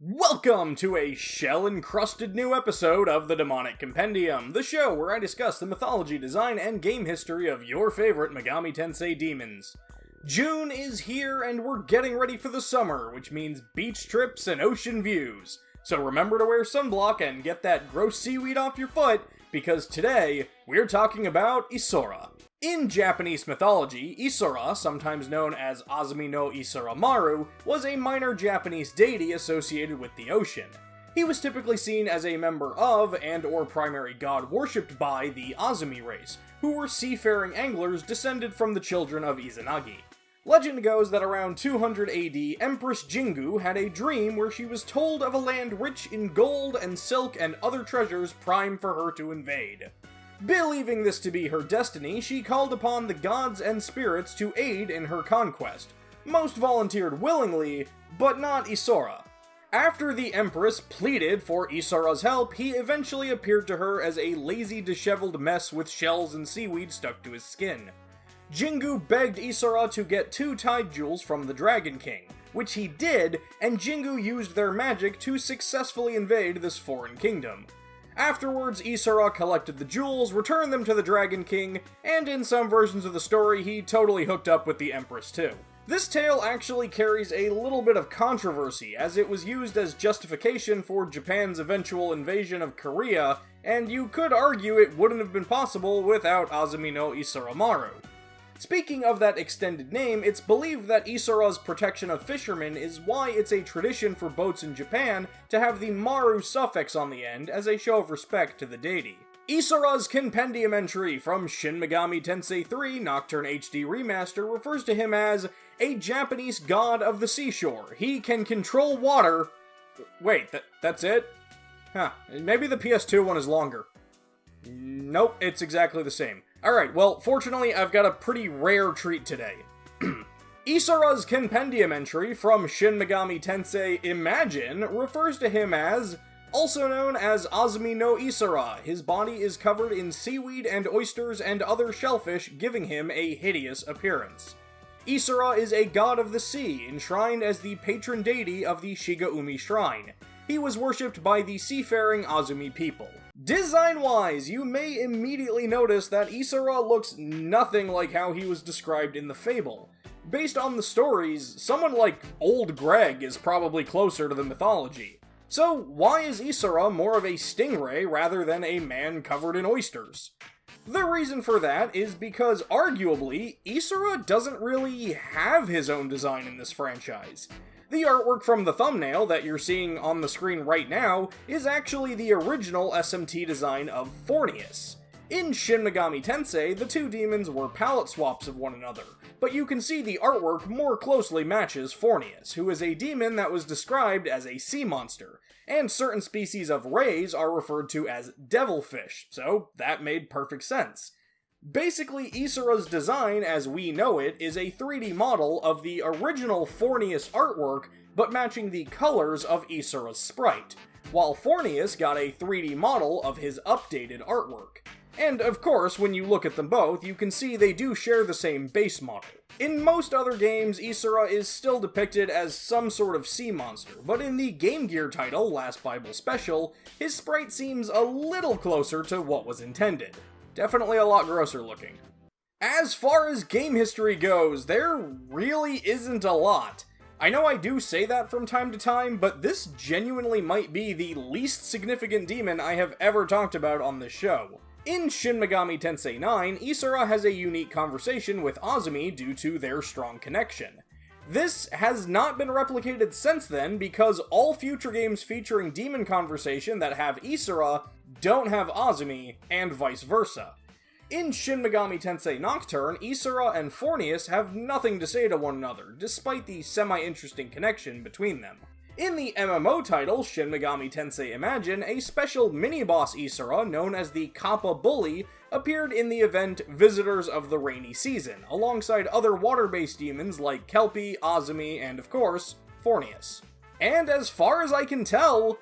Welcome to a shell-encrusted new episode of the Demonic Compendium, the show where I discuss the mythology, design, and game history of your favorite Megami Tensei demons. June is here and we're getting ready for the summer, which means beach trips and ocean views. So remember to wear sunblock and get that gross seaweed off your foot, because today we're talking about Isora. In Japanese mythology, Isora, sometimes known as Azumi no Isora Maru, was a minor Japanese deity associated with the ocean. He was typically seen as a member of, and/or primary god worshipped by, the Azumi race, who were seafaring anglers descended from the children of Izanagi. Legend goes that around 200 AD, Empress Jingu had a dream where she was told of a land rich in gold and silk and other treasures prime for her to invade. Believing this to be her destiny, she called upon the gods and spirits to aid in her conquest. Most volunteered willingly, but not Isora. After the Empress pleaded for Isora's help, he eventually appeared to her as a lazy, disheveled mess with shells and seaweed stuck to his skin. Jingu begged Isora to get 2 tide jewels from the Dragon King, which he did, and Jingu used their magic to successfully invade this foreign kingdom. Afterwards, Isora collected the jewels, returned them to the Dragon King, and in some versions of the story, he totally hooked up with the Empress too. This tale actually carries a little bit of controversy, as it was used as justification for Japan's eventual invasion of Korea, and you could argue it wouldn't have been possible without Azumi no Isora Maru. Speaking of that extended name, it's believed that Isora's protection of fishermen is why it's a tradition for boats in Japan to have the Maru suffix on the end as a show of respect to the deity. Isora's Compendium entry from Shin Megami Tensei 3 Nocturne HD Remaster refers to him as a Japanese god of the seashore. He can control water. Wait, that's it? Huh, maybe the PS2 one is longer. Nope, it's exactly the same. Alright, well, fortunately, I've got a pretty rare treat today. Isora's Compendium entry from Shin Megami Tensei Imagine refers to him as, also known as Azumi no Isora. His body is covered in seaweed and oysters and other shellfish, giving him a hideous appearance. Isora is a god of the sea, enshrined as the patron deity of the Shigaumi Shrine. He was worshipped by the seafaring Azumi people. Design-wise, you may immediately notice that Isora looks nothing like how he was described in the fable. Based on the stories, someone like Old Greg is probably closer to the mythology. So why is Isora more of a stingray rather than a man covered in oysters? The reason for that is because, arguably, Isora doesn't really have his own design in this franchise. The artwork from the thumbnail that you're seeing on the screen right now is actually the original SMT design of Fornius. In Shin Megami Tensei, the two demons were palette swaps of one another, but you can see the artwork more closely matches Fornius, who is a demon that was described as a sea monster, and certain species of rays are referred to as devilfish, so that made perfect sense. Basically, Isora's design, as we know it, is a 3D model of the original Fornius artwork, but matching the colors of Isora's sprite, while Fornius got a 3D model of his updated artwork. And of course, when you look at them both, you can see they do share the same base model. In most other games, Isora is still depicted as some sort of sea monster, but in the Game Gear title, Last Bible Special, his sprite seems a little closer to what was intended. Definitely a lot grosser looking. As far as game history goes, there really isn't a lot. I know I do say that from time to time, but this genuinely might be the least significant demon I have ever talked about on this show. In Shin Megami Tensei 9, Isora has a unique conversation with Azumi due to their strong connection. This has not been replicated since then because all future games featuring demon conversation that have Isora don't have Azumi, and vice versa. In Shin Megami Tensei Nocturne, Isora and Fornius have nothing to say to one another, despite the semi-interesting connection between them. In the MMO title, Shin Megami Tensei Imagine, a special mini-boss Isora known as the Kappa Bully appeared in the event Visitors of the Rainy Season, alongside other water-based demons like Kelpie, Azumi, and of course, Fornius. And as far as I can tell,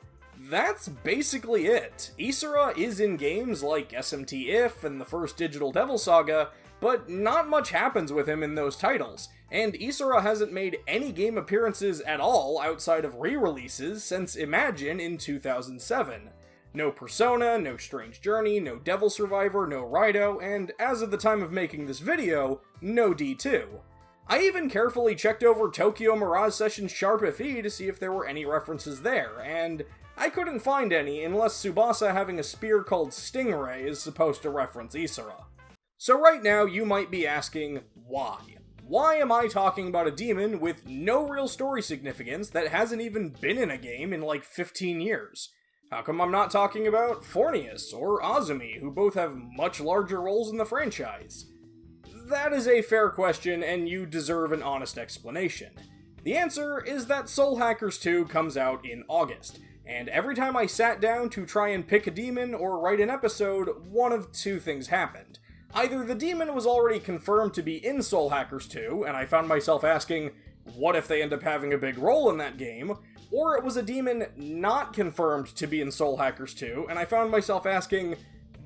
that's basically it. Isora is in games like SMT If and the first Digital Devil Saga, but not much happens with him in those titles, and Isora hasn't made any game appearances at all outside of re-releases since Imagine in 2007. No Persona, no Strange Journey, no Devil Survivor, no Raido, and as of the time of making this video, no D2. I even carefully checked over Tokyo Mirage Sessions Sharp FE to see if there were any references there, and I couldn't find any unless Tsubasa having a spear called Stingray is supposed to reference Isora. So right now you might be asking, why? Why am I talking about a demon with no real story significance that hasn't even been in a game in like 15 years? How come I'm not talking about Fornius or Azumi, who both have much larger roles in the franchise? That is a fair question, and you deserve an honest explanation. The answer is that Soul Hackers 2 comes out in August, and every time I sat down to try and pick a demon or write an episode, one of two things happened. Either the demon was already confirmed to be in Soul Hackers 2, and I found myself asking, what if they end up having a big role in that game? Or it was a demon not confirmed to be in Soul Hackers 2, and I found myself asking,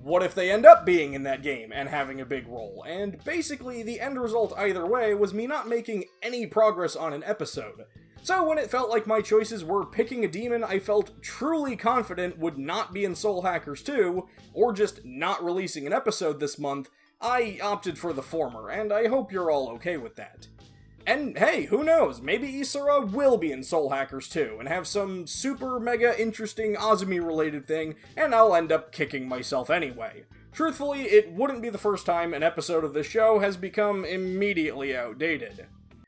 what if they end up being in that game and having a big role? And basically, the end result either way was me not making any progress on an episode. So when it felt like my choices were picking a demon I felt truly confident would not be in Soul Hackers 2, or just not releasing an episode this month, I opted for the former, and I hope you're all okay with that. And hey, who knows, maybe Isora will be in Soul Hackers 2, and have some super mega interesting Azumi-related thing, and I'll end up kicking myself anyway. Truthfully, it wouldn't be the first time an episode of this show has become immediately outdated.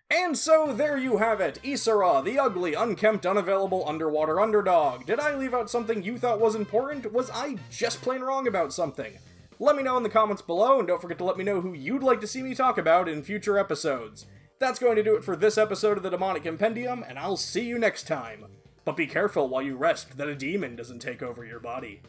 And so there you have it, Isora, the ugly, unkempt, unavailable underwater underdog. Did I leave out something you thought was important? Was I just plain wrong about something? Let me know in the comments below, and don't forget to let me know who you'd like to see me talk about in future episodes. That's going to do it for this episode of the Demonic Compendium, and I'll see you next time. But be careful while you rest that a demon doesn't take over your body.